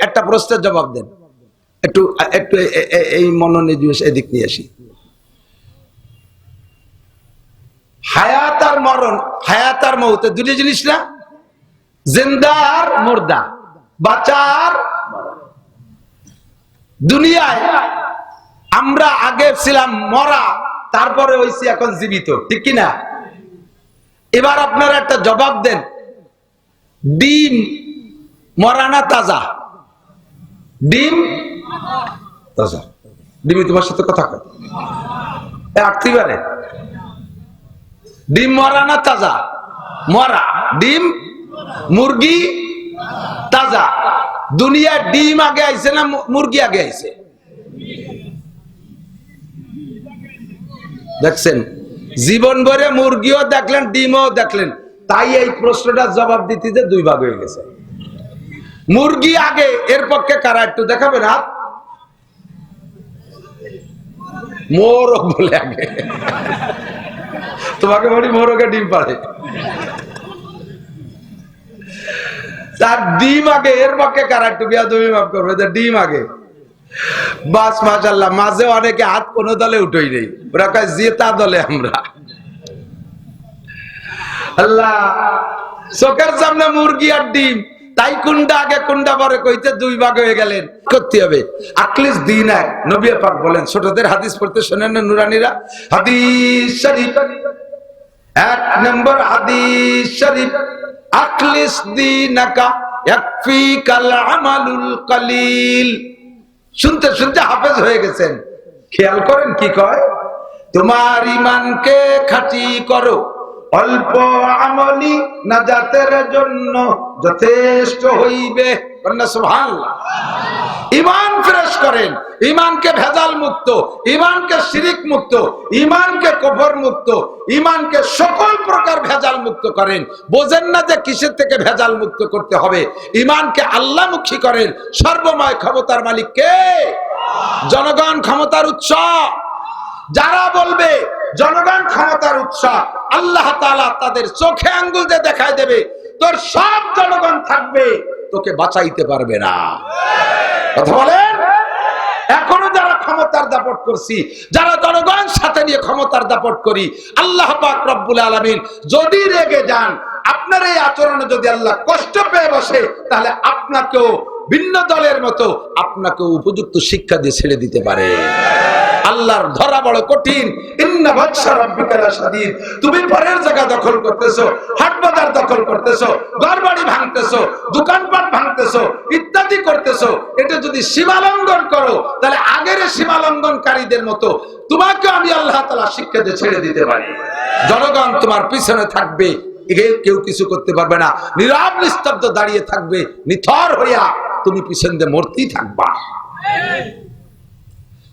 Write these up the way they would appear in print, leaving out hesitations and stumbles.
একটা প্রশ্নের জবাব দেন। একটু একটু এই মনোনিবেশ এদিক নিয়ে আসি। হায়াত আর মরণ, হায়াত আর মৌত দুটি জিনিস না? জিন্দা আর মুর্দা, বাঁচা আর দুনিয়ায় আমরা আগে ছিলাম মরা, তারপরে হইছি এখন জীবিত, ঠিক কিনা? এবার আপনারা একটা জবাব দেন, ডিম মরা না তাজা? ডিম তাজা। ডিমি তোমার সাথে কথা কয় আটতে পারে? ডিম মরা না তাজা? মরা। ডিম মুরগি তাজা। দুনিয়া ডিম আগে আইছে না মুরগি আগে আইছে? দেখছেন, জীবন ভরে মুরগিও দেখলেন, ডিমও দেখলেন, তাই এই প্রশ্নটা জবাব দিতে যে দুই ভাগ হয়ে গেছে। মুরগি আগে, এর পক্ষে কারা একটু দেখাবেন হাত? মোরগ বলে আগে, তোমাকে বলি মোরগে ডিম পাড়ে, তার ডিম আগে, এর পক্ষে কারা একটু বিয়াদবি মাফ করবে, ডিম আগে। বাস মাশাআল্লাহ, মাঝে অনেকে হাত কোনো দলে উঠেই নেই, ওরা কয় জেতা দলে আমরা। আল্লাহ, চোখের সামনে মুরগি আর ডিম, তাই কোনটা আগে কোনটা পরে কইতে দুই ভাগ হয়ে গেলেন। করতে হবে আকলিস দিন এক। নবী পাক বলেন, ছোটদের হাদিস পড়তে শোনেন না নুরানীরা? হাদিস শরীফ, এক নম্বর হাদিস শরীফ, আকলিস দিনাকা ইয়াকফিকাল আমালুল কলিল। শুনতে শুনতে হাফেজ হয়ে গেছেন। খেয়াল করেন কি কয়, তোমার ঈমানকে খাঁটি করো, অল্প আমলি নাজাতের জন্য যথেষ্ট হইবে। সুবহানাল্লাহ। ঈমান ফ্রেশ করেন, ঈমানকে ভেজাল মুক্ত, ঈমানকে শিরিক মুক্ত, ঈমানকে কুফর মুক্ত, ঈমানকে সকল প্রকার ভেজাল মুক্ত করেন। বোঝেন না যে কিসের থেকে ভেজাল মুক্ত করতে হবে? ঈমানকে আল্লাহমুখী করেন। সর্বময় ক্ষমতার মালিক কে? জনগণ ক্ষমতার উৎস। যারা বলবে জনগণ ক্ষমতার উৎস, আল্লাহ তাআলা তাদের চোখে আঙ্গুল দিয়ে দেখায় দেবে, তোর সব জনগণ থাকবে, তোকে বাঁচাইতে পারবে না। কথা বলেন। এখনো যারা ক্ষমতার দাপট করছি, যারা জনগণ সাথে নিয়ে ক্ষমতার দাপট করি, আল্লাহ পাক রব্বুল আলামিন যদি রেগে যান, আপনার এই আচরণে যদি আল্লাহ কষ্ট পেয়ে বসে, তাহলে আপনাকেও ভিন্ন দলের মতো আপনাকে উপযুক্ত শিক্ষা দিয়ে ছেড়ে দিতে পারে। আল্লাহর ধরা বড় কঠিন। ইন্না বাতশা রাব্বিকা লাশাদীদ। তুমি পরের জায়গা দখল করতেছো, হাট বাজার দখল করতেছো, ঘরবাড়ি ভাঙতেছো, দোকানপাট ভাঙতেছো, ইত্যাদি করতেছো। এটা যদি সীমালঙ্ঘন করো, তাহলে আগের সীমালঙ্ঘনকারীদের মতো তোমাকে আমি আল্লাহ তাআলা শিক্ষা দিয়ে ছেড়ে দিতে পারি। জনগণ তোমার পিছনে থাকবে, কেউ কিছু করতে পারবে না। নীরব নিস্তব্ধ দাঁড়িয়ে থাকবে, নিথর হইয়া তুমি পিছন দিয়ে মরতেই থাকবা।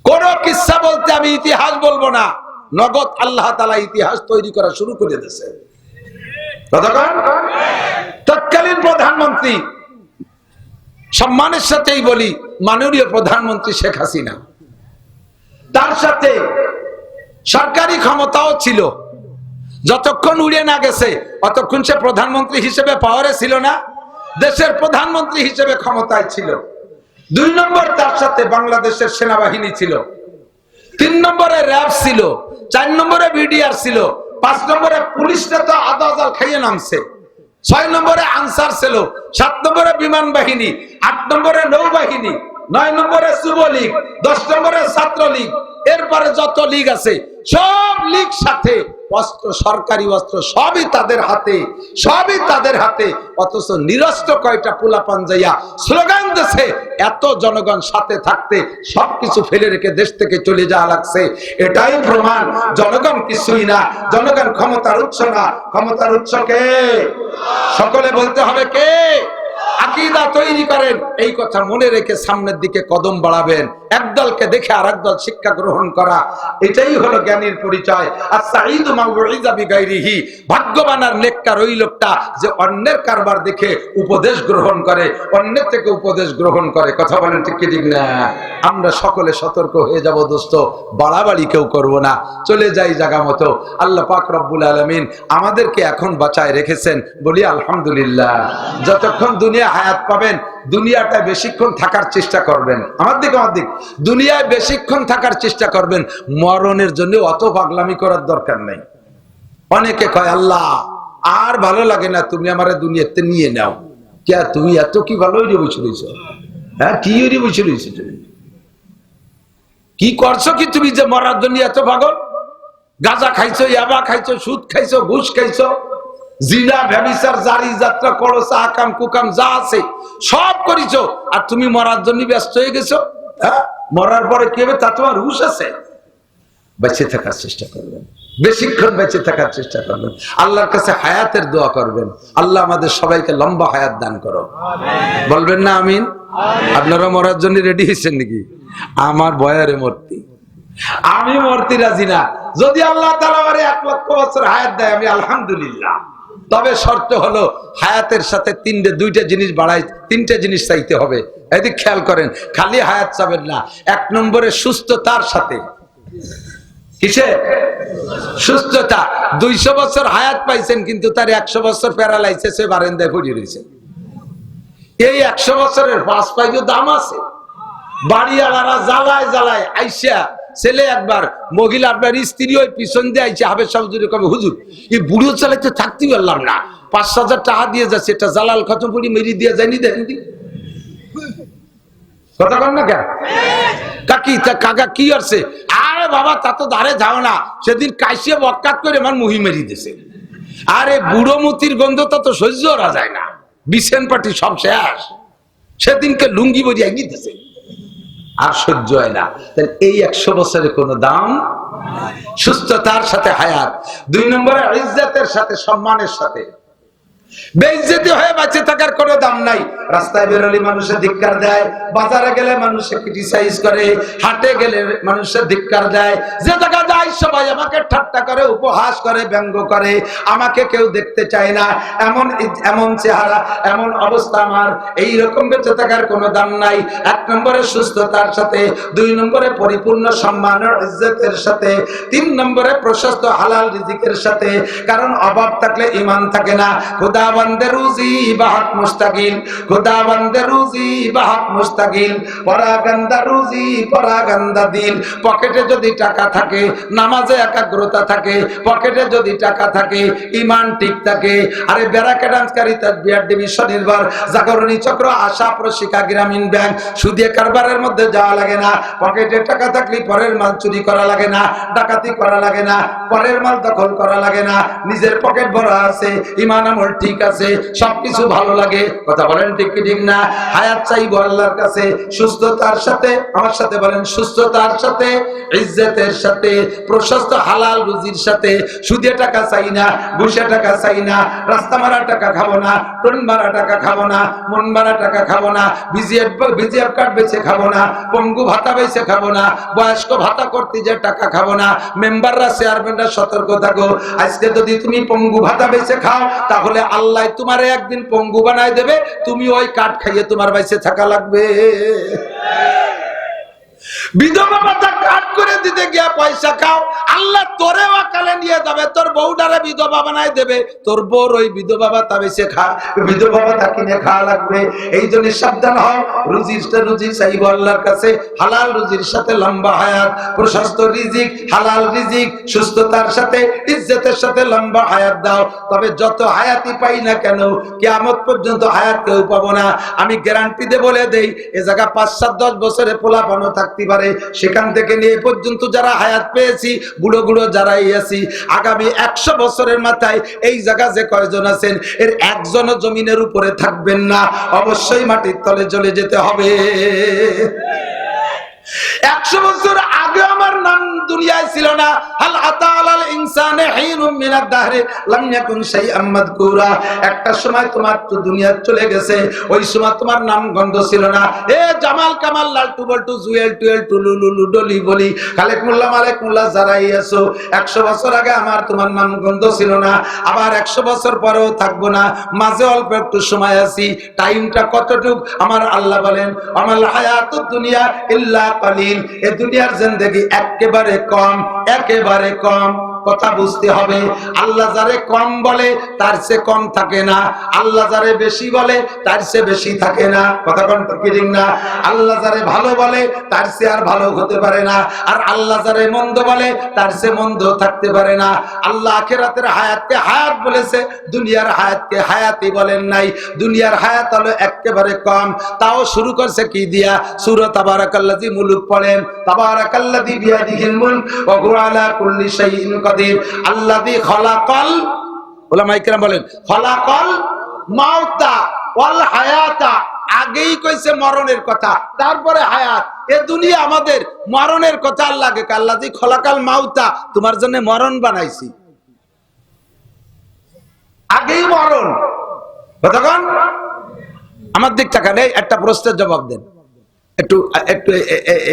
কোন কিসসা বলতে আমি ইতিহাস বলবো না, নগদ আল্লাহ তাআলা ইতিহাস তৈরি করা শুরু করে দিয়েছে। তৎকালীন প্রধানমন্ত্রী, সম্মানের সাথেই বলি, মাননীয় প্রধানমন্ত্রী শেখ হাসিনা, তার সাথে সরকারি ক্ষমতাও ছিল। যতক্ষণ উড়ে না গেছে অতক্ষণ সে প্রধানমন্ত্রী হিসেবে পাওয়ারে ছিল না, দেশের প্রধানমন্ত্রী হিসেবে ক্ষমতায় ছিল। 2 নম্বর, তার সাথে বাংলাদেশের সেনাবাহিনী ছিল। 3 নম্বরে র্যাব ছিল। 4 নম্বরে বিডিআর ছিল। 5 নম্বরে পুলিশরা তো আদাজাল খাইয়ে নামছে। 6 নম্বরে আনসার ছিল। 7 নম্বরে বিমান বাহিনী। 8 নম্বরে নৌবাহিনী। 9 নম্বরে যুবলীগ। 10 নম্বরে ছাত্রলীগ। এরপরে যত লীগ আছে সব লীগ সাথে অস্ত্র, সরকারি অস্ত্র সবই তাদের হাতে, সবই তাদের হাতে। অথচ নিরস্ত্র কয়টা পোলাপান যাইয়া স্লোগান দিছে, এত জনগণ সাথে থাকতে সবকিছু ফেলে রেখে দেশ থেকে চলে যাওয়া লাগছে। এটাই প্রমাণ জনগণ কিছুই না, জনগণ ক্ষমতার উৎস না। ক্ষমতার উৎস কে? সকলে বলতে হবে কে? আকীদা তৈরি করেন, এই কথা মনে রেখে সামনের দিকে কদম বাড়াবেন। একদলকে দেখে আরেক দল শিক্ষা গ্রহণ করা, এটাই হলো জ্ঞানীর পরিচয়। আস-সাঈদু মান উইযা বিগাইরিহি। ভাগ্যবান আর নেককার ওই লোকটা যে অন্যের কারবার দেখে উপদেশ গ্রহণ করে, অন্যের থেকে উপদেশ গ্রহণ করে। কথা বলেন ঠিক কি ঠিক না? আমরা সকলে সতর্ক হয়ে যাব দোস্ত, বাড়াবাড়ি কেউ করব না, চলে যাই জায়গা মতো। আল্লাহ পাক রব্বুল আলামিন আমাদেরকে এখন বাঁচায় রেখেছেন, বলি আলহামদুলিল্লাহ। যতক্ষণ দুনিয়া হায়াত পাবেন, দুনিয়াটা বেশিক্ষণ থাকার চেষ্টা করবেন। আমার দিক দুনিয়ায় বেশিক্ষণ থাকার চেষ্টা করবেন, মরণের জন্য অত পাগলামি করার দরকার নাই। অনেকে কয় আল্লাহ আর ভালো লাগে না, তুমি আমার দুনিয়াতে নিয়ে নাও। কে তুমি এত কি ভালো হয়ে বসে রয়েছ? হ্যাঁ, কি হয়ে বসে রয়েছে? তুমি কি করছো কি? তুমি যে মরার জন্য এত পাগল? গাঁজা খাইছো, ইয়াবা খাইছো, সুদ খাইছো, ঘুষ খাইছো, জিনা ব্যভিচার জারি যাত্রা করছো, আকাম কুকাম যা আছে সব করিছো, আর তুমি মরার জন্য ব্যস্ত হয়ে গেছো। হ্যাঁ, মরার পরে কি হবে তা তোমার হুঁশ আছে? বেঁচে থাকার চেষ্টা করবেন, বেশিক্ষণ বেঁচে থাকার চেষ্টা করবেন, আল্লাহর কাছে হায়াতের দোয়া করবেন। আল্লাহ আমাদের সবাইকে লম্বা হায়াত দান করো, বলবেন না আমিন? আপনারা মরার জন্য রেডি হয়েছেন নাকি? আমার বয়ারে মূর্তি, আমি মরতে রাজি না। যদি আল্লাহ তাআলা আমারে 1 লক্ষ বছর হায়াত দেয়, আমি আলহামদুলিল্লাহ। তবে শর্ত হলো হায়াতের সাথে দুইটা জিনিস বাড়াই, 3টে জিনিস চাইতে হবে। এদিক খেয়াল করেন, খালি হায়াত চাবেন না। 1 নম্বরে সুস্থতার সাথে। কিসে? সুস্থতা। 200 বছর হায়াত পাইছেন, কিন্তু তার 100 বছর প্যারালাইসিসে বারান্দায় পড়ে রয়েছে। এই 100 বছরের পাঁচ পাইজও দাম আছে। বাড়িওয়ালারা জ্বালায় জ্বালায় আইসা, ছেলে একবার, মহিলা আপনার স্ত্রী ওই পিছন দিয়ে আইসা হাবের সাহুজুরে কবে, হুজুর এই বুড়ো চালাইতে থাকতে পারলাম না, 5,000 টাকা দিয়ে যাচ্ছে, এটা জালাল খতম করে মেরি দিয়ে যায়নি। দেখেন কথা কন না কেন? কাকি তা কাকা কি করছে? আরে বাবা তা তো ধারে যাও না, সেদিন কাইসিয়ে বক্কাত করে আমার মুহি মেরি দিছে। আরে বুড়ো মতির গন্ধ তো সহ্য করা যায় না, বিছেন পাটি সব শেষ। সেদিনকে লুঙ্গি বরিয়া গিয়েছে, আর সহ্য হয় না। তাহলে এই 100 বছরের কোনো দাম? সুস্থতার সাথে হায়াত। 2 নম্বরে ইজ্জতের সাথে, সম্মানের সাথে। বেইজ্জতি হয়ে বেঁচে থাকার কোনো দাম নাই। রাস্তায় বেরোলে মানুষে ধিক্কার দেয়, বাজারে গেলে মানুষে ক্রিটিসাইজ করে, হাটে গেলে মানুষে ধিক্কার দেয়, যে জায়গা যায় সবাই আমাকে ঠাট্টা করে, উপহাস করে, ব্যঙ্গ করে, আমাকে কেউ দেখতে চায় না। এমন চেহারা, এমন অবস্থা আমার। এই রকম বেঁচে থাকার কোনো দাম নাই। 1 নম্বরে সুস্থতার সাথে, 2 নম্বরে পরিপূর্ণ সম্মান ও ইজ্জতের সাথে, 3 নম্বরে প্রশস্ত হালাল রিজিকের সাথে। কারণ অভাব থাকলে ঈমান থাকে না। খুদাবন্দে রুজি বাহাত মুস্তাকিল, খুদাবন্দে রুজি বাহাত মুস্তাকিল, পরাগন্দা রুজি পরাগন্দা দিল। পকেটে যদি টাকা থাকে, নামাজে একাগ্রতা থাকে, পকেটে যদি টাকা থাকে, ঈমান ঠিক থাকে। আরে ব্যারাকে ডান্সকারী তাদবিয়ার ডিভিশন নির্ভর জাগরণী চক্র, আশা প্রশিকা গ্রামীণ ব্যাংক, সুদে কারবারের মধ্যে যাওয়া লাগে না। পকেটে টাকা থাকলে পরের মাল চুরি করা লাগে না, ডাকাতি করা লাগে না, পরের মাল দখল করা লাগে না। নিজের পকেট ভরা আছে, ঈমান আমল ঠিক আছে, সবকিছু ভালো লাগে। কথা বলেন ঠিক কি ঠিক না? হায়াত চাইবো আল্লাহর কাছে সুস্থতার সাথে। আমার সাথে বলেন, সুস্থতার সাথে, ইজ্জতের সাথে, প্রশস্ত হালাল রুজির সাথে। সুদে টাকা চাই না, ঘুষে টাকা চাই না, রাস্তা মারা টাকা খাবো না, টোন মারা টাকা খাবো না, মন মারা টাকা খাবো না, বিজিএফ কার্ড বেচে খাবো না, পঙ্গু ভাতা বেচে খাবো না, বয়স্ক ভাতা করতে যে টাকা খাবো না। মেম্বাররা, চেয়ারম্যানরা সতর্ক থাকো। আজকে যদি তুমি পঙ্গু ভাতা বেচে খাও, তাহলে আল্লাহ তোমারে একদিন পঙ্গু বানায় দেবে, তুমি ওই কাঠ খাইয়ে তোমার বাইসে থাকা লাগবে। বিধবা ভাতা কাট করে দিতে গিয়া পয়সা খাও, আল্লাহ তোরে ওয়াকালে নিয়ে যাবে, তোর বউডারে বিধবা বানায় দেবে, তোর বউর ওই বিধবা ভাতা বেচে খা, বিধবা ভাতা কিনে খাওয়া লাগবে। এই জন্য সাবধান হও, রুজি চাইবো আল্লাহর কাছে, হালাল রুজির সাথে লম্বা হায়াত, প্রশস্ত রিজিক, হালাল রিজিক, সুস্থতার সাথে, ইজ্জতের সাথে লম্বা হায়াত দাও। তবে যত হায়াতই পাই না কেন, কিয়ামত পর্যন্ত হায়াত কেউ পাবো না। আমি গ্যারান্টি দিয়ে বলে দেই, এ জায়গা 5, 7, 10 বছরে পোলাপানো থাকতে পারে। সেখান থেকে নিয়ে পর্যন্ত যারা হায়াত পেয়েছি, বুড়ো বুড়ো যারাই আছি, আগামী 100 বছরের মাথায় এই জায়গা যে কয়জন আছেন, এর একজনও জমিনের উপরে থাকবেন না, অবশ্যই মাটির তলে চলে যেতে হবে। 100 বছর আগে আমার নাম দুনিয়ায় ছিল না। হাল আতা আলাল ইনসানে হিনুম মিনাদ দাহরি লাম ইয়াকুন শাইআম মাযকুরা। একটা সময় তোমার তো দুনিয়া চলে গেছে, ওই সময় তোমার নাম গন্ধ ছিল না। এ জামাল কামাল লালটু বল্টু জুয়েল টুয়েল টুলুলুলু ডলি বলি খালেক মোল্লা মালেক মোল্লা যারাই আছো, 100 বছর আগে আমার তোমার নাম গন্ধ ছিল না, আবার 100 বছর পরেও থাকবো না, মাঝে অল্প একটু সময় আছি। টাইমটা কতটুক আমার আল্লাহ বলেন, আমাল হায়াতুদ দুনিয়া ইল্লা কালিল। এই দুনিয়ার জিন্দেগি একেবারে কম, একেবারে কম। কথা বুঝতে হবে। আল্লাহ যারে কম বলে তার চেয়ে কম থাকে না, আল্লাহ যারে বেশি বলে তার চেয়ে বেশি থাকে না। কথা কোন ঠিক না? আল্লাহ যারে ভালো বলে তার চেয়ে আর ভালো হতে পারে না, আর আল্লাহ যারে মন্দ বলে তার চেয়ে মন্দ থাকতে পারে না। আল্লাহ আখিরাতের হায়াতকে হায়াত বলেছে, দুনিয়ার হায়াতকে হায়াতই বলেন নাই। দুনিয়ার হায়াত হলো একেবারে কম, তাও শুরু করছে কি দিয়া? সূরা তাবারাকাল্লাযী মুলক পড়েন, তাবারাকাল্লাযী বিয়াদিহিল মুলক ওয়া হুয়া আলা কুল্লি শাইইন কাদির আল্লাযী খালাকাল, উলামায়ে কেরাম বলেন খালাকাল মাউতা ওয়াল হায়াতা। আগেই কইছে মরণের কথা, তারপরে হায়াত। এ দুনিয়া আমাদের মরণের কথা আল্লাহকে, আল্লাযী খালাকাল মাউতা, তোমার জন্য মরণ বানাইছি। আগেই মরণ। কতক্ষণ আমার দিক টাকা নেই, একটা প্রশ্নের জবাব দেন। একটু একটু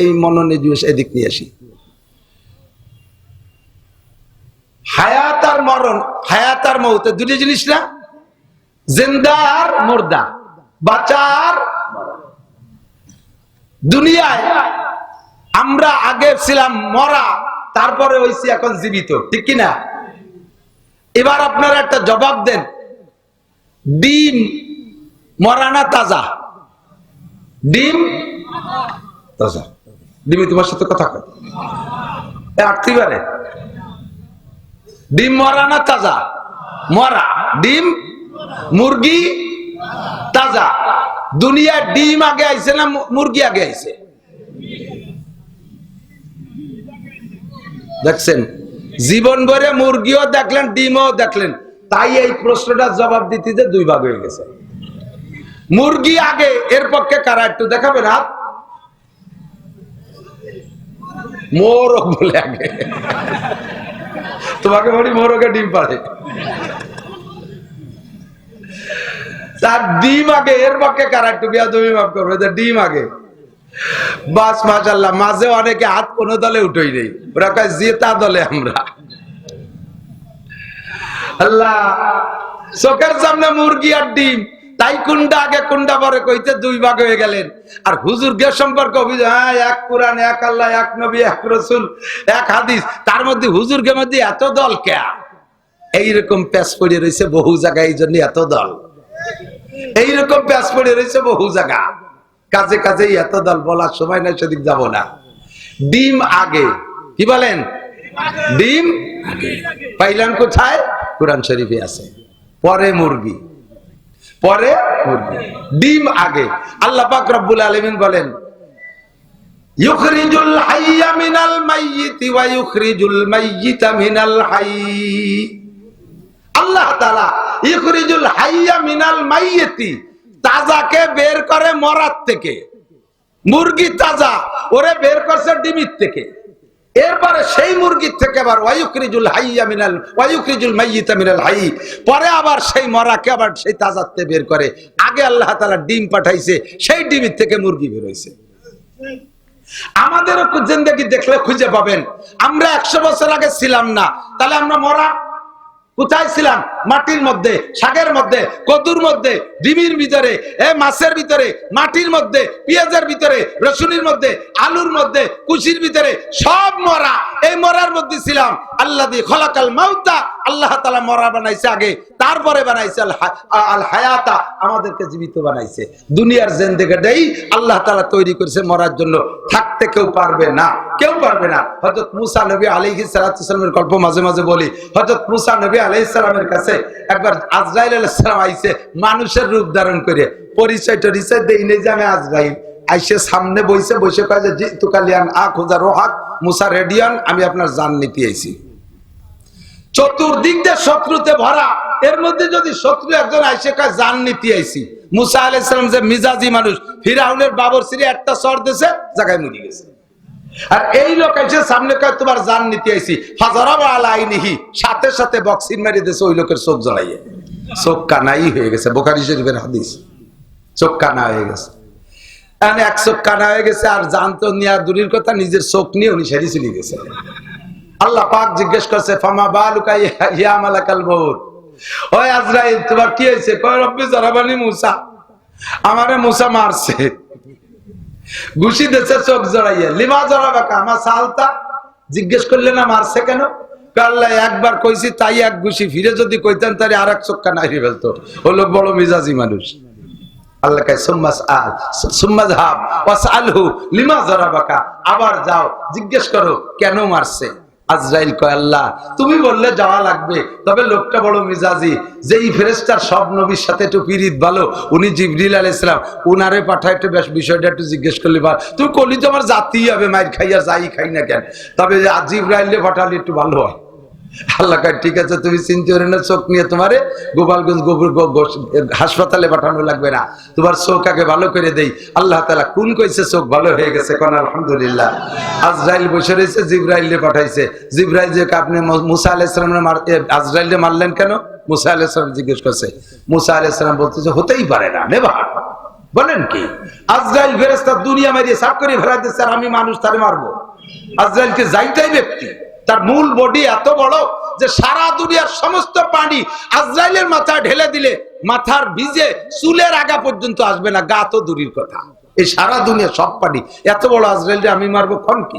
এই মনোনিবেশ এদিক নিয়ে আসি। হায়াত আর মরণ, হায়াত আর মৌত দুটি জিনিস না? জিন্দা আর মুর্দা, বাঁচার। দুনিয়ায় আমরা আগে ছিলাম মরা, তারপরে হইছি এখন জীবিত, ঠিক কিনা? এবার আপনারা একটা জবাব দেন, ডিম মরা না তাজা? ডিম তাজা। ডিমি তোমার সাথে কথা কয় আটতে পারে? ডিম মরা না তাজা? মরা। ডিম মুরগি তাজা। দুনিয়া ডিম আগে আইছে না মুরগি আগে আইছে? দেখছেন, জীবন ভরে মুরগিও দেখলেন, ডিমও দেখলেন, তাই এই প্রশ্নটার জবাব দিতে যে দুই ভাগ হয়ে গেছে। মুরগি আগে, এর পক্ষে কারা একটু দেখাবেন হাত? মোরগ বলে আগে, তোমাকে বলি মোরগে ডিম পারে, তার ডিম আগে, এর পক্ষে কারা একটু বেয়াদবি মাফ করবে, ডিম আগে। বাস মাশাআল্লাহ, মাঝে অনেকে হাত কোন দলে উঠেই নেই, ওরা কয় জেতা দলে আমরা। আল্লাহ, চোখের সামনে মুরগি আর ডিম, তাই কোনটা আগে কোনটা পরে কইতে দুই ভাগ হয়ে গেলেন। আর হুজুরকে সম্পর্কে অভিযোগ, হ্যাঁ এক কোরআন, এক আল্লাহ, এক নবী, এক রাসূল, এক হাদিস, তার মধ্যে হুজুরকে মধ্যে এত দল কে? এইরকম প্যাচ পড়ে রয়েছে বহু জায়গায়, এই জন্য এত দল। এইরকম প্যাচ পড়ে রয়েছে বহু জায়গা, কাজে কাজেই এত দল। বলার সময় নাই, সেদিক যাব না। ডিম আগে, কি বলেন? ডিম আগে। পাইলাম কোথায়? কোরআন শরীফে আছে। পরে মুরগি, পরে মুরগি, ডিম আগে। আল্লাহ পাক রব্বুল আলামিন বলেন, ইউখরিজুল হাইয়্যা মিনাল মাইয়িতি ওয়া ইউখরিজুল মাইয়িতা মিনাল হাইয়্যি। আল্লাহ তাআলা ইউখরিজুল হাইয়্যা মিনাল মাইয়িতি, তাজাকে বের করে মরার থেকে। মুরগি তাজা, ওরে বের করছে ডিমির থেকে। এরপরে সেই মুরগির থেকে আবার ওয়ায়ুখরিজুল হাইয়্যা মিনাল ওয়ায়ুখরিজুল মাইয়িতা মিনাল হাইয়্যি, পরে আবার সেই মরাকে আবার সেই তাজাতে বের করে। আগে আল্লাহ তাআলা ডিম পাঠাইছে, সেই ডিমের থেকে মুরগি বের হইছে। আমাদেরও জিন্দেগি দেখলে খুঁজে পাবেন, আমরা 100 বছর আগে ছিলাম না, তাহলে আমরা মরা। কোথায় ছিলাম? মাটির মধ্যে, শাকের মধ্যে, কদুর মধ্যে, ডিমির ভিতরে, মাছের ভিতরে, মাটির মধ্যে, পেঁয়াজের ভিতরে, রসুনের মধ্যে, আলুর মধ্যে, কুশির ভিতরে, সব মরা। এই মরার মধ্যে ছিলাম। আল্লাযী খালাকাল মাউতা, আল্লাহ তাআলা মরা বানাইছে আগে, তারপরে বানাইছে আল হায়াতা, আমাদেরকে জীবিত বানাইছে। দুনিয়ার জিন্দেগিটাই আল্লাহ তাআলা তৈরি করেছে মরার জন্য। থাকতে কেউ পারবে না, কেউ পারবে না। হযরত মুসা নবী আলাইহিস সালাতু সালামের গল্প মাঝে মাঝে বলি। হযরত মুসা নবী আলাইহিস সালামের কাছে একবার আজরাইল আলাইহিস সালাম আইছে মানুষের রূপ ধারণ করে। পরিচয় দেই নেই যে আমি আজরাইল। আইসে সামনে বসে বসে কয় যে জিতু কালিয়ান আখুজা রোহাক, মুসা রেডিয়ান, আমি আপনার জান নিতে আইছি। চতুর্দিক দিয়ে শত্রুতে ভরা, এর মধ্যে যদি শত্রু একজন আইসে কয় জান নিতে আইছি। মুসা আলাইহিস সালাম যে মিজাজি মানুষ, ফিরাউনের বাবরসিরে একটা চর দিয়েছে, জায়গায় মরে গেছে। আর এই লোক এসে সামনে কয় তোমার জান নিতে আইছি, ফাজারাবা আলা আইনিহি, সাথে সাথে বক্সিং মেরে দিয়েছে ওই লোকের চোখ জ্বলাইয়ে। চোখ কানাই হয়ে গেছে, বুখারী শরীফের হাদিস। চোখ কানা হয়ে গেছে, এক চোখ কানা হয়ে গেছে, আর জান তো নেওয়া দূরের কথা, নিজের চোখ নিয়ে উনি সেরে চলে গেছে। আল্লাহ পাক জিজ্ঞেস করছে, ফামা বালুকা ইয়া মালাকাল মউত, ওই আজরাইল তোমার কি হয়েছে? কয় রব্বি জরাবানি মুসা, আমারে মুসা মারছে, ঘুষি দিয়েছে চোখ জড়াইয়া। লিমা জড়াবাকা, আমার সালতা, জিজ্ঞেস করলে না মারছে কেন? আল্লাহ একবার কইছি তাই এক ঘুষি, ফিরে যদি কইতেন তাহলে আর এক চক্কা নাইরে ফেলতো। ও লোক বড় মিজাজি মানুষ। আল্লাহ কয় সুম্মা যাহাব ওয়াসআলহু লিমা যারাবাকা, আবার যাও জিজ্ঞেস করো কেন মারছে। আজরাইল কয় আল্লাহ তুমি বললে যাওয়া লাগবে, তবে লোকটা বড় মিজাজি, যেই ফেরেশতার সব নবীর সাথে একটু পিরিত ভালো, উনি জিবরিল আলাইহিস সালাম, উনারে পাঠায় একটু বেশ বিষয়টা একটু জিজ্ঞেস করলে ভালো। তুমি কলি তো আমার জাতিই হবে, মাইর খাইয়া যাই খাই না কেন, তবে জিবরাইলে পাঠালে একটু ভালো হয়। আল্লাহ কয় ঠিক আছে, তুমি চিন্তা করে না, চোখ নিয়ে তোমারে গোপালগঞ্জ হাসপাতালে পাঠানো লাগবে না, তোমার চোখ আগে ভালো করে দেই। আল্লাহ তাআলা কোন কইছে চোখ ভালো হয়ে গেছে, কোন আলহামদুলিল্লাহ। আজরাইল বসে রয়েছে, জিবরাইলে পাঠাইছে। জিবরাইল যে আপনি মুসা আলাইহিস সালামের আজরাইলে মারলেন কেন? মুসা আলাইহিস সালাম জিজ্ঞেস করছে। মুসা আলাইহিস সালাম বলতেছে হতেই পারে না, নেভার। বলেন কি? আজরাইল ফেরেশতা দুনিয়া মারিয়ে সাফ করে ফেলা দিচ্ছে, আর আমি মানুষ তারে মারবো? আজরাইলকে যাইতাই ব্যক্তি, তার মূল বডি এত বড় যে সারা দুনিয়ার সমস্ত পানি আজরাইলের মাথায় ঢেলে দিলে মাথার ভিজে চুলের আগা পর্যন্ত আসবে না, গা তো দূরের কথা, এই সারা দুনিয়া সব পানি এত বড় আজরাইলকে আমি মারবো কোন কি?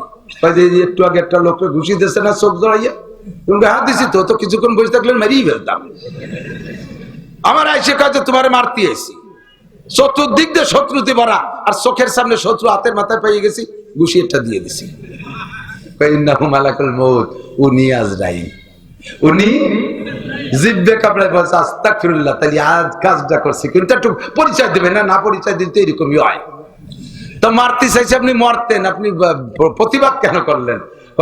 একটু আগে একটা লোককে ঘুষি দিয়েছে না চোখ জড়াইয়া, তুমি হাত দিছি তো কিছুক্ষণ বসে থাকলে মেরিয়ে ফেলতাম। আমার আইসে কাজে তোমারে মারতে আইছি, চতুর্দিক দিয়ে শত্রুতে ভরা, আর চোখের সামনে শত্রু হাতের মাথায় পেয়ে গেছি, ঘুষি একটা দিয়ে দিছি। উনি আজরাইল, উনি জিব্বে কাপড়ে বলছে আস্তাগফিরুল্লাহ, তাহলে আজ কাজটা করছি, কিন্তু একটু পরিচয় দেবে না, না পরিচয় দিতে এরকমই হয়। তো মারতে চাইছে, আপনি মরতেন, আপনি প্রতিবাদ কেন করলেন?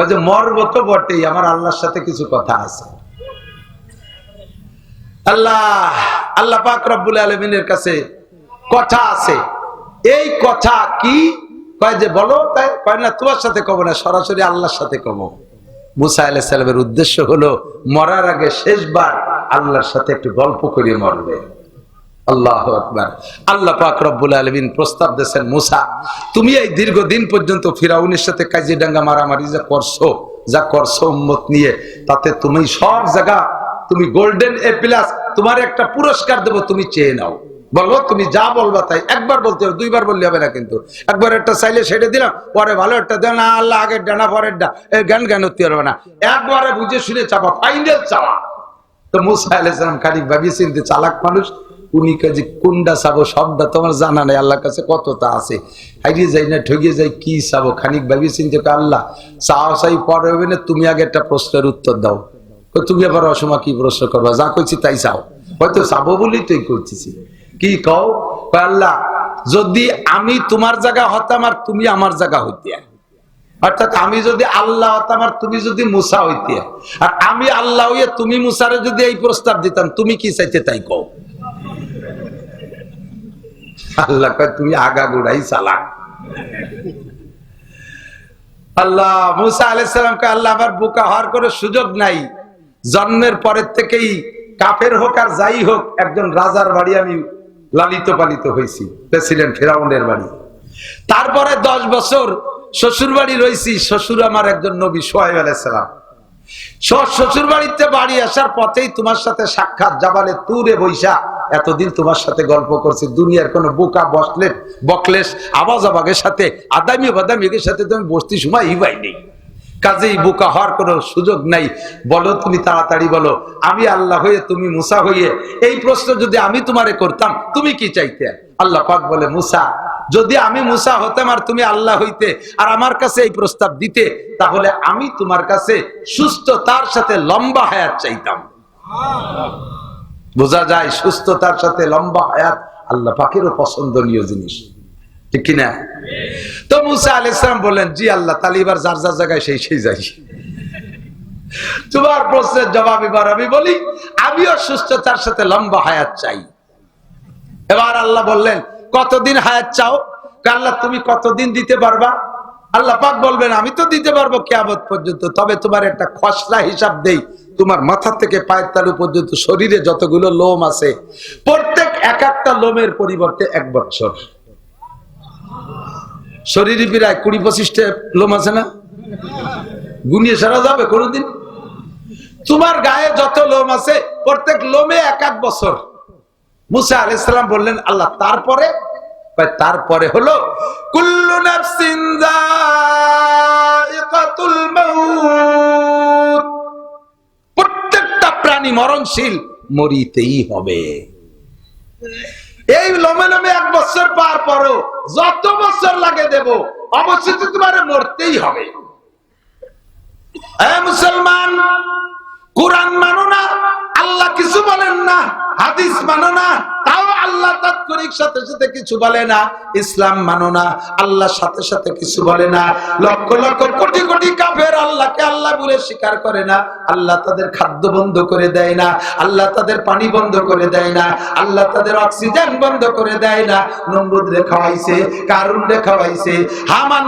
যে মরব তো বটেই, আমার আল্লাহর সাথে কিছু কথা আছে। আল্লাহ পাক রব্বুল আলামিনের কাছে কথা আছে। এই কথা কি? কয় যে বলো, তাই কয় না তোমার সাথে কব না, সরাসরি আল্লাহর সাথে কব। মুসা আলাইহিস সালামের উদ্দেশ্য হলো মরার আগে শেষবার আল্লাহর সাথে একটু গল্প করে মরবে। আল্লাহু আকবার। আল্লাহ পাক রব্বুল আলামিন প্রস্তাব দিয়েছেন, মুসা তুমি এই দীর্ঘদিন পর্যন্ত ফিরাউনের সাথে কাজিডাঙ্গা মারামারি যা করছো উম্মত নিয়ে, তাতে তুমি সব জায়গা তুমি গোল্ডেন এ প্লাস, তোমার একটা পুরস্কার দেবো, তুমি চেয়ে নাও। বলো, তুমি যা বলবা তাই। একবার বলতে হবে, দুইবার বললে হবে না কিন্তু। একবার একটা চাইলে সেটা দিলাম, পরে ভালো একটা দেন না, আল্লাহ আগের ডানা পরের ডা, জ্ঞান হতে পারবে না। একবারে বুঝে শুনে চাপা, ফাইনাল চাওয়া। তো মুসা আলাইহিস সালাম খানিক ভাবিয়ে চিনতে চালাক মানুষ, উনি কাজে কোনটা চাবো সবটা তোমার জানা নেই, আল্লাহর কাছে কতটা আছে, হারিয়ে যাই না ঠকিয়ে যাই, কি চাবো খানিক ভাবিয়ে চিনতে, আল্লাহ চাও চাই পরে হবে না, তুমি আগে একটা প্রশ্নের উত্তর দাও। তুমি আবার অসময় কি প্রশ্ন করবা, যা কইছি তাই চাও, হয়তো চাবো বলেই তুই করতেছি। কি কও? আল্লাহ যদি আমি তোমার জায়গা হতাম আর তুমি আমার জায়গা হইতে, অর্থাৎ আমি যদি আল্লাহ হতাম আর তুমি যদি মুসা হইতে, আর আমি আল্লাহ হইয়া তুমি মুসারে যদি এই প্রস্তাব দিতাম, তুমি কি চাইতে তাই কও। আল্লাহ কয় তুমি আগা গুড়াই চালাক। আল্লাহ মুসা আলাইহিস সালাম কয় আল্লাহ আমার বোকা হওয়ার কোনো সুযোগ নাই, জন্মের পরের থেকেই কাফের হোক আর যাই হোক একজন রাজার বাড়ি আমি লালিত পালিত হয়েছি, প্রেসিডেন্ট ফিরাউনের বাড়ি। তারপরে 10 বছর শ্বশুর বাড়ি রয়েছি, শ্বশুর আমার একজন নবী শুআয়ব আলাইহিস সালাম। শ্বশুর বাড়িতে বাড়ি আসার পথেই তোমার সাথে সাক্ষাৎ, জাবালে তুরে বৈশা এতদিন তোমার সাথে গল্প করছি। দুনিয়ার কোন বোকা বকলেশ আবাজের সাথে আদামি বাদামির সাথে তুমি বসতে সময় হিবাই নেই, কাজেই বোকা হওয়ার কোনো সুযোগ নাই। বলো তুমি তাড়াতাড়ি বলো, আমি আল্লাহ হয়ে তুমি মুসা হইয়ে, এই প্রশ্ন যদি আমি তোমারে করতাম তুমি কি চাইতে? আল্লাহ পাক বলে, মুসা যদি আমি মুসা হতাম আর তুমি আল্লাহ হইতে আর আমার কাছে এই প্রস্তাব দিতে, তাহলে আমি তোমার কাছে সুস্থতার সাথে লম্বা হায়াত চাইতাম। বোঝা যায় সুস্থতার সাথে লম্বা হায়াত আল্লাহ পাকেরও পছন্দনীয় জিনিস, ঠিক কিনা? তো মুসা আলাইহিস সালাম বললেন, জি আল্লাহ, তাহলে এবার যার যার জায়গায় সেই যাই। তোমার প্রশ্নের জবাব এবার আমি বলি, আমিও সুস্থতার সাথে লম্বা হায়াত চাই। এবার আল্লাহ বললেন, কতদিন হায়াত চাও? আল্লাহ তুমি কতদিন দিতে পারবা? আল্লাহ পাক বলবেন, আমি তো দিতে পারবো কিয়ামত পর্যন্ত, তবে তোমার একটা খসড়া হিসাব দেই। তোমার মাথা থেকে পায়ের তালু পর্যন্ত শরীরে যতগুলো লোম আছে, প্রত্যেক একটা লোমের পরিবর্তে 1 বছর। শরীরে প্রায় 20-25টা লোম আছে না? গুনিয়ে সারা যাবে কোনদিন? তোমার গায়ে যত লোম আছে প্রত্যেক লোমে 1 বছর। মুসা আলাইহিস সালাম বললেন, আল্লাহ তারপরে? তারপরে হলো কুল্লু নাফসিন যায়িকাতুল মাউত, মরণশীল, মরিতেই হবে। এই লমে লমে 1 বছর পার পরও যত বছর লাগে দেব, অবশ্যই তোমার মরতেই হবে। মুসলমান, কোরআন মানো না, আল্লাহ কিছু বলেন না, হাদিস মানো না, তাও আল্লাহ তাৎক্ষণিক সাথে সাথে কিছু বলে না। ইসলাম মানো না, আল্লাহ সাথে সাথে কিছু বলে না। লক্ষ লক্ষ কোটি কোটি কাফের আল্লাহকে আল্লাহ বলে স্বীকার করে না। আল্লাহ তাদের খাদ্য বন্ধ করে দেয় না, আল্লাহ তাদের পানি বন্ধ করে দেয় না, আল্লাহ তাদের অক্সিজেন বন্ধ করে দেয় না। নমরুদ রে খাওয়াইছে, কারুন রে খাওয়াইছে, হামান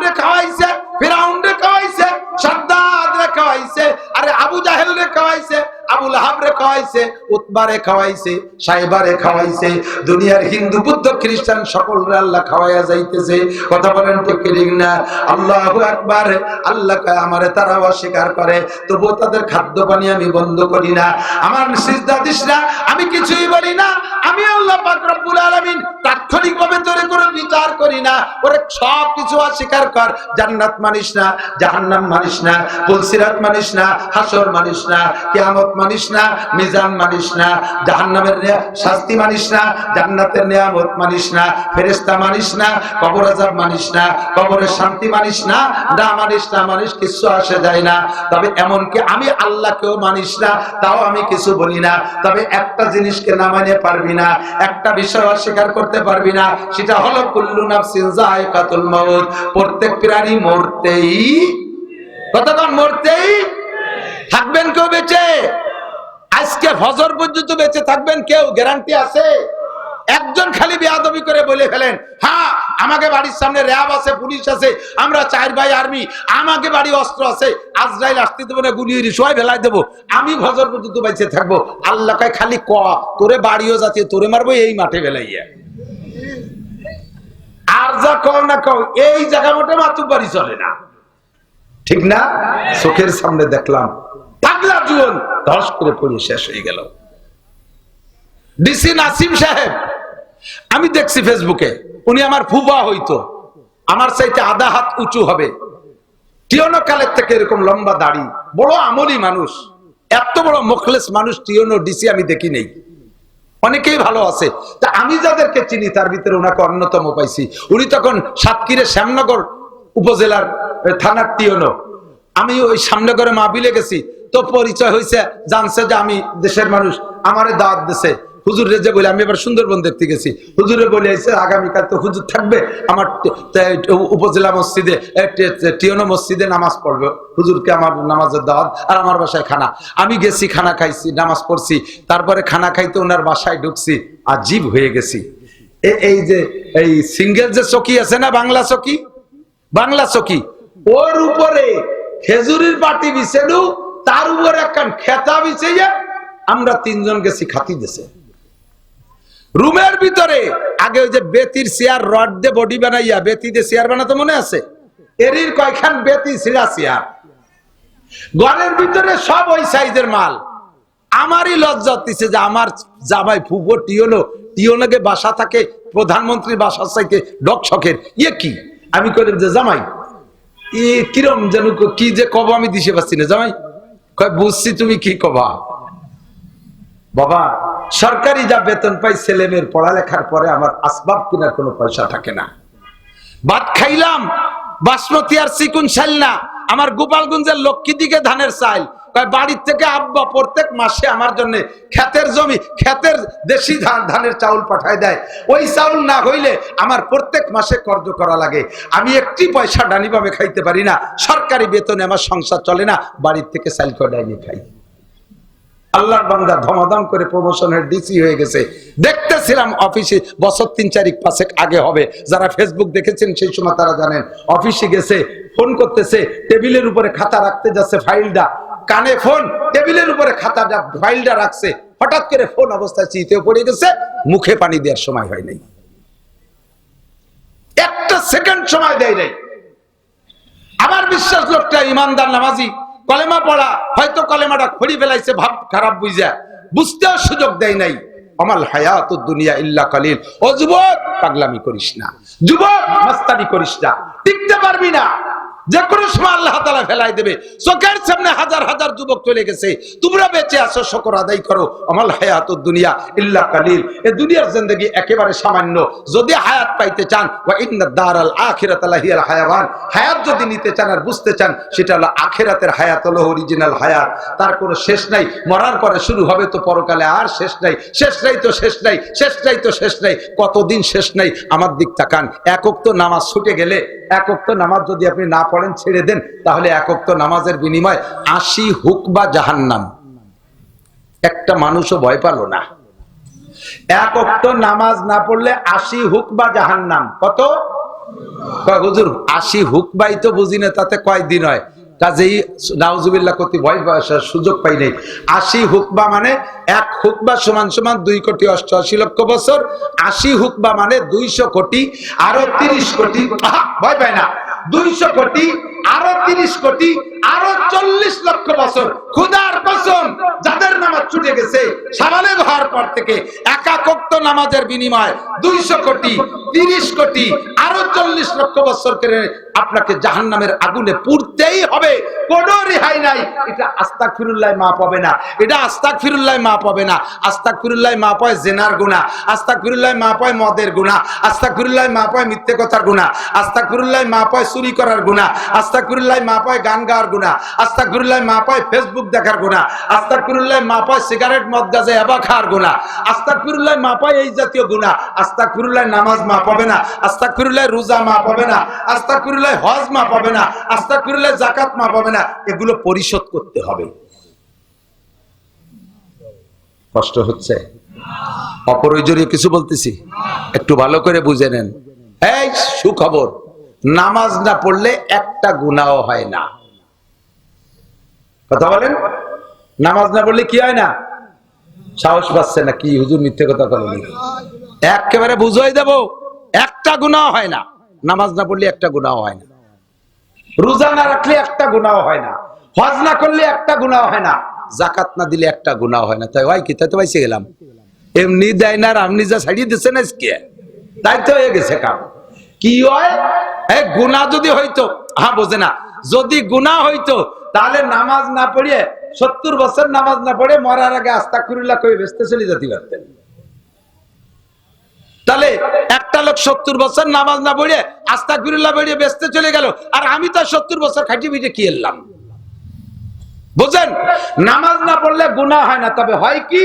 রে খাওয়াইছে, ফিরাউন রে খাওয়াইছে, সাদ্দাদ রে খাওয়াইছে, আরে আবু জাহেল রে খাওয়াইছে, আবু লাহাব রে খাওয়াইছে, উতবা রে খাওয়াইছে, সাইবা রে খাওয়াইছে। দুনিয়ার হিন্দু বৌদ্ধ খ্রিস্টান সকলরে আল্লাহ খাওয়াইয়া যাইতেছে। কথা বলেন ঠিক না? আল্লাহু আকবার। আল্লাহ কয় আমারে তারা অস্বীকার করে, তবুও তাদের খাদ্য পানি আমি বন্ধ করি না। আমার সিজদা দিস না, আমি কিছুই বলি না। আমি আল্লাহ পাক রব্বুল আলামিন তাৎক্ষণিকভাবে তোরে কোনো বিচার করি না। ওরে সব কিছু অস্বীকার কর। জান্নাত মানিস না, জাহান্নাম মানিস না, পুলসিরাত মানিস না, হাসর মানিস না, কিয়ামত মানিস না, মিজান মানিস না, জাহান্নামের শাস্তি মানিস না, জান্নাতের নিয়ামত মানিস না, ফেরেশতা মানিস না, কবর আযাব মানিস না, কবরের শান্তি মানিস না, মানিস কিছু আসে যায় না। তবে এমনকি আমি আল্লাহকেও মানিস না, তাও আমি কিছু বলি না। তবে একটা জিনিসকে না মানে পারবি না, একটা বিষয় অস্বীকার করতে পারবি না, সেটা হলো কুল্লু নাফসিন যায়কাতুল মাউত। প্রত্যেক প্রাণী মরতেই, কতক্ষণ মরতেই থাকবেন। কেউ বেঁচে আজকে ফজর পর্যন্ত বেঁচে থাকবেন কেউ গ্যারান্টি আছে? একজন খালি বেয়াদবি করে বলে ফেলেন, হ্যাঁ আমাকে বাড়ির সামনে র্যাব আছে, পুলিশ আছে, আমরা 4 ভাই আর্মি, আমাকে বাড়ি অস্ত্র আছে, আজরাইল আসতে দেবো না, গুলি সবাই ভেলাই দেবো, আমি ফজর পর্যন্ত বেঁচে থাকবো। আল্লাহ কয় খালি ক, তোরে বাড়িও যাচ্ছে, তোরে মারবো এই মাঠে বেলাইয়া। আর যা কও না কও, এই জায়গা মোটে মাতুব বাড়ি চলে না, ঠিক না? চোখের সামনে দেখলাম পাগলা জুয়ন ধস করে পড়ে শেষ হয়ে গেল। ডিসি নাসিম সাহেব, আমি দেখছি ফেসবুকে, উনি আমার ফুফা হইতো, আমার চাইতে আধা হাত উঁচু হবে, টিয়নো কালের থেকে এরকম লম্বা দাড়ি, বড় আমলি মানুষ, এত বড় মুখলেস মানুষ টিয়নো ডিসি আমি দেখি নেই। অনেকেই ভালো আছে, তা আমি যাদেরকে চিনি তার ভিতরে ওনাকে অন্যতম পাইছি। উনি তখন সাতক্ষীরের শ্যামনগর উপজেলার থানার টিয়নো। আমি ওই শ্যামনগরে মাহফিলে গেছি, তো পরিচয় হয়েছে, জানছে যে আমি দেশের মানুষ, আমারে দাওয়াত দিছে। হুজুর রে যে বলে, আমি এবার সুন্দরবন দেখতে গেছি, হুজুরে বলে আইছে আগামীকাল তো হুজুর থাকবে আমার উপজেলা মসজিদে, টিয়নো মসজিদে নামাজ পড়বে, হুজুরকে আমার নামাজের দাওয়াত, আর আমার বাসায় খানা। আমি গেছি, খানা খাইছি, নামাজ পড়ছি, তারপরে খানা খাইতে ওনার বাসায় ঢুকছি, আজীব হয়ে গেছি। এই যে এই সিঙ্গেল যে চকি আছে না, বাংলা চকি, ওর উপরে খেজুরির পাটি বিছেলু, তার উপরে একখান খেতা বিছাইয়া আমরা 3 জন গেছি খাতি দেশে। রুমের ভিতরে আগে ওই যে বেতির চেয়ার, রড দিয়ে বডি বানাইয়া বেতি দিয়ে চেয়ার বানাতে মনে আছে, এরির কয়খান বেতি ছিড়া চেয়ার, ঘরের ভিতরে সব ওই সাইজের মাল। আমারই লজ্জা দিচ্ছে যে আমার জামাই ফুফো টিয়নোকে বাসা থাকে, প্রধানমন্ত্রীর বাসার চাইতে ডকশকের, ইয়ে কি? আমি কইলাম যে জামাই কিরম যেন কি যে কব আমি দিশে পাচ্ছি না। জামাই কয় বুঝছি তুমি কি কবা। বাবা সরকারি যা বেতন পাই, ছেলে মেয়ের পড়ালেখার পরে আমার আসবাব কেনার কোনো পয়সা থাকে না। ভাত খাইলাম বাসমতি আর চিকুন চাল না, আমার গোপালগঞ্জের লক্ষ্মী দিকে ধানের চাল। বাড়ির থেকে আব্বা প্রত্যেক মাসে আমার জন্য ক্ষেতের জমি, ক্ষেতের দেশি ধানের চাউল পাঠায় দেয়। ওই চাউল না হইলে আমার প্রত্যেক মাসে কর্জ করা লাগে। আমি একটি পয়সা ডানিভাবে খাইতে পারি না, সরকারি বেতনে আমার সংসার চলে না, বাড়ির থেকে চাল কডাই নিয়ে খাই। আল্লাহর বান্দা ধমাধম করে প্রমোশনের ডিসি হয়ে গেছে। দেখতেছিলাম অফিসে, বছর 3-4-5 আগে হবে, যারা ফেসবুক দেখেছেন সেই সময় তারা জানেন। অফিসে গেছে, ফোন করতেছে, টেবিলের উপরে খাতা রাখতে যাচ্ছে, ফাইলটা কানে, ফোন টেবিলের উপরে খাতাটা ফাইলটা রাখছে, হঠাৎ করে ফোন অবস্থায় চিতেও পড়ে গেছে, মুখে পানি দেওয়ার সময় হয় নাই, একটা সেকেন্ড সময় দেয় নাই। আমার বিশ্বাস লোকটা ইমানদার, নামাজি, কলেমা পড়া, হয়তো কলেমাটা খড়ি ফেলাইছে, ভাব খারাপ বুঝা, বুঝতেও সুযোগ দেয় নাই। আমাল হায়াতুদ দুনিয়া ইল্লা কালিল। ও যুবক পাগলামি করিস না, যুবক মাস্তানি করিস না, টিকতে পারবি না। যে কোনো সময় আল্লাহ তাআলা ফেলাই দেবে। চোখের সামনে হাজার হাজার যুবক চলে গেছে, তোমরা বেঁচে আছো, শুকর আদায় করো। আমাল হায়াতুদ দুনিয়া ইল্লা কালিল, এই দুনিয়ার জিন্দেগি একেবারে সামান্য। যদি হায়াত পাইতে চান, ওয়া ইন্নাদ দারাল আখিরাতা লাহিয়াল হায়াওয়ান, হায়াত যদি নিতে চান আর বুঝতে চান, সেটা হলো আখিরাতের হায়াত, হলো অরিজিনাল হায়াত। তার কোনো শেষ নাই, মরার পরে শুরু হবে তো পরকালে আর শেষ নাই। শেষ নাই তো শেষ নাই, শেষ নাই তো শেষ নাই, কতদিন শেষ নাই। আমার দিক তাকান, এক ওয়াক্ত নামাজ ছুটে গেলে, এক ওয়াক্ত নামাজ যদি আপনি না পড়েন, ছেড়ে দেন, তাহলে এক ওয়াক্ত নামাজের বিনিময় 80 হুকবা জাহান্নাম। একটা মানুষও ভয় পেল না। এক ওয়াক্ত নামাজ না পড়লে 80 হুকবা জাহান্নাম। কত? হুজুর 80 হুকবাই তো বুঝি না, তাতে কয়দিন হয়? কাজেই নাউজুবিল্লাহ কতি ভয় পাওয়ার সুযোগ পাই নাই। 80 হুকবা মানে এক হুকবা সমান সমান 2,88,00,000 বছর। 80 হুকবা মানে 200 কোটি, আরো 30 কোটি। ভয় পায় না। 200 কোটি, আরো 30 কোটি, আরো 40 লক্ষ বছর। খোদার কসম, যাদের নামাজ ছুটে গেছে সাবালেগ হওয়ার পর থেকে, এক ওয়াক্ত নামাজের বিনিময় 200 কোটি, 30 কোটি, আরো 40 লক্ষ বছর করে আপনাকে জাহান্নামের আগুনে পুড়তেই হবে, কোনো রেহাই নাই। এটা আস্তাগফিরুল্লাহ মাফ হবে না, এটা আস্তাগফিরুল্লাহ মাফ হবে না। আস্তাগফিরুল্লাহ মাফ হয় জিনার গুনাহ, আস্তাগফিরুল্লাহ মাফ হয় মদের গুনাহ, আস্তাগফিরুল্লাহ মাফ হয় মিথ্যে কথার গুনাহ, আস্তাগফিরুল্লাহ মাফ হয় চুরি করার গুনাহ, আস্তাগফিরুল্লাহ মাফ হয় গান গাওয়ার গুনাহ, আস্তাগফিরুল্লাহ মাফ হয় ফেসবুক দেখার গুনাহ, আস্তাগফিরুল্লাহ মাফ হয় সিগারেট মদ গাঁজা ইয়াবা খাওয়ার গুনাহ, আস্তাগফিরুল্লাহ মাফ হয় এই জাতীয় গুনাহ। আস্তাগফিরুল্লাহ নামাজ মাফ হবে না, আস্তাগফিরুল্লাহ রোজা মাফ হবে না, আস্তাগফিরুল্লাহ হজ মাফ হবে না, আস্তাগফিরুল্লাহ যাকাত মাফ হবে না। এগুলো পরিশোধ করতে হবে। কষ্ট হচ্ছে? অপ্রয়োজনীয় কিছু বলতেছি, একটু ভালো করে বুঝে নেন। এই সুখবর, নামাজ না পড়লে একটা গুনাহও হয় না। কথা বলেন, নামাজ না পড়লে কি হয় না? সাহস পাচ্ছে না কি হুজুর মিথ্যে কথা বলেন? একেবারে বুঝাই দেব, একটা গুনাহ হয় না। নামাজ না পড়লে একটা গুনাহ হয় না, রোজা না রাখলে একটা গুনাহ হয় না, হজ না করলে একটা গুনাহ হয় না, যাকাত না দিলে একটা গুনাহ হয় না। তাই হয় কি? তাই তো বাইসে গেলাম। এমনি দেয় না, আপনি যা ছাড়িয়ে দিচ্ছে না, তাই তো হয়ে গেছে কাম। কি হয়? গুনাহ যদি হইতো, হ্যাঁ বোঝে না, যদি গুনাহ হইতো তাহলে নামাজ না পড়িয়ে 70 বছর নামাজ না পড়ে মরার আগে আস্তাগফিরুল্লাহ কই বেস্তে চলে যেতে পারতেন। তাহলে একটা লোক 70 বছর নামাজ না পড়ে আস্তাগফিরুল্লাহ পড়ে বেস্তে চলে গেল, আর আমি তো 70 বছর খাটি পিটে কি এলাম? বুঝেন, নামাজ না পড়লে গুনাহ হয় না। তবে হয় কি,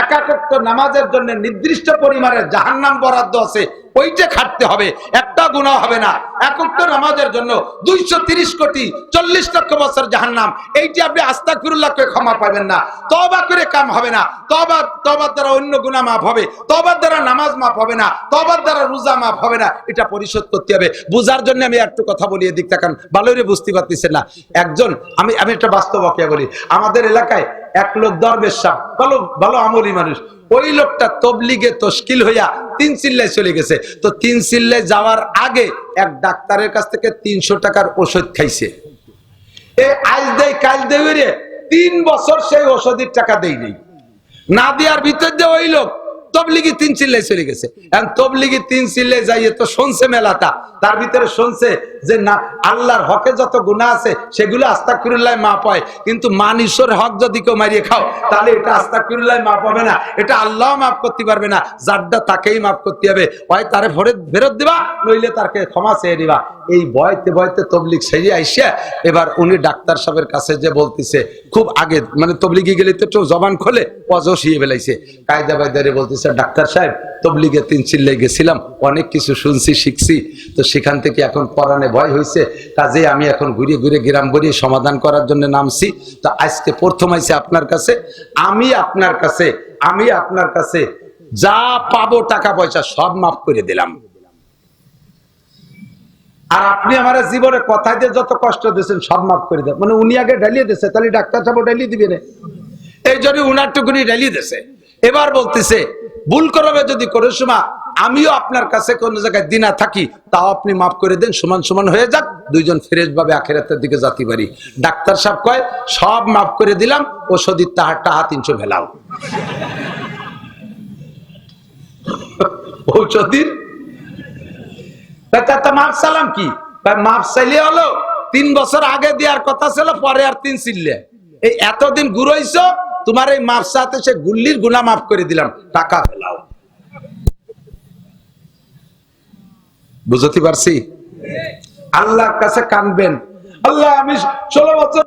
এক ওয়াক্ত নামাজের জন্য নির্দিষ্ট পরিমাণের জাহান্নাম বরাদ্দ আছে, ওইটা খাটতে হবে, একটা গুনাহ হবে না। এক ওয়াক্ত নামাজের জন্য 230 কোটি 40 লক্ষ বছর জাহান্নাম, এইটা আপনি আস্তাগফিরুল্লাহ করে ক্ষমা পাবেন না। তওবা করে কাম হবে না, তওবার দ্বারা অন্য গুনাহ মাফ হবে, তওবার দ্বারা নামাজ মাফ হবে না, তওবার দ্বারা রোজা মাফ হবে না। এটা পরিশোধ করতে হবে। বুঝার জন্য আমি একটু কথা বলি, এদিক তাকান, ভালোই বুঝতে পারতেছেন না। একজন, আমি একটা বাস্তব বাকিয়া বলি। আমাদের এলাকায় এক লোক দরবেশ সাহেব, ভালো ভালো আমলি মানুষ, ওই লোকটা তবলিগে তশকিল হইয়া 3 চিল্লায় চলে গেছে। তো 3 চিল্লায় যাওয়ার আগে এক ডাক্তারের কাছ থেকে 300 টাকার ওষুধ খাইছে। আজ দেয় কাল দেয়, 3 বছর সেই ওষুধের টাকা দেয় নেই। না দেওয়ার ভিতর যে ওই লোক তবলিগি 3 চিল্লায় চলে গেছে। এখন তবলিগি 3 চিল্লায় যাইয়ে তো শুনছে মেলাটা, তার ভিতরে শুনছে যে না, আল্লাহর হকে যত গুনাহ আছে সেগুলো আস্তাগফিরুল্লাহ মাফ হয়, কিন্তু মানুষের হক যদি কেউ মারিয়ে খাও তাহলে এটা আস্তাগফিরুল্লাহ মাফ হবে না, এটা আল্লাহ মাফ করতে পারবে না। যারটা তাকেই মাফ করতে হবে, হয় তারে ফেরত দিবা, নইলে তাকে ক্ষমা চেয়ে দিবা। এই ভয়তে ভয়তে তবলিগ সেরে আইসা এবার উনি ডাক্তার সাহেবের কাছে যে বলতেছে, খুব আগে মানে তবলিগে গেলে তো জবান খোলে, অজসিয়ে বেলাইছে, কায়দা বায়দারে বলতেছে, ডাক্তার সাহেব তবলিগে 3 চিল্লায় গেছিলাম, অনেক কিছু শুনছি শিখছি, তো সেখান থেকে এখন পরানে ভয় হয়েছে, কাজে আমি এখন ঘুরে ঘুরে গ্রাম ঘুরিয়ে সমাধান করার জন্য নামছি। তো আজকে প্রথম আইছে আপনার কাছে, আমি আপনার কাছে যা পাবো টাকা পয়সা সব মাফ করে দিলাম। আর আপনি আমার জীবনে কথায় দিয়ে যত কষ্ট দিয়েছেন সব মাফ করে দেন। মানে উনি আগে ঢালিয়ে দিয়েছে, তাহলে ডাক্তার সাহেব ঢালিয়ে দিবে না, এই জন্য উনার টুকুনি ঢালিয়ে দিয়েছে। এবার বলতেছে, ভুল করবে যদি করে সময় আমিও আপনার কাছে কোন জায়গায় দিনা থাকি, তাও আপনি মাফ করে দেন, সমান সমান হয়ে যাক, দুইজন ফ্রেশ ভাবে আখিরাতের দিকে যেতে পারি। ডাক্তার সাহেব কয়, সব মাফ করে দিলাম, ওষুধের টাহা 300 ভেলাও। ঔষধির মাফ সালাম কি? মাফ চাইলে হলো, 3 বছর আগে দেওয়ার কথা ছিল, পরে আর 3 ছিলে। এই এতদিন ঘুরাইছো, তোমার এই মাপ সাথে সে গুল্লির গুনাহ মাফ করে দিলাম, টাকা ফেলাও। বুঝতে পারছি? আল্লাহর কাছে কানবেন, আল্লাহ আমি 16 বছর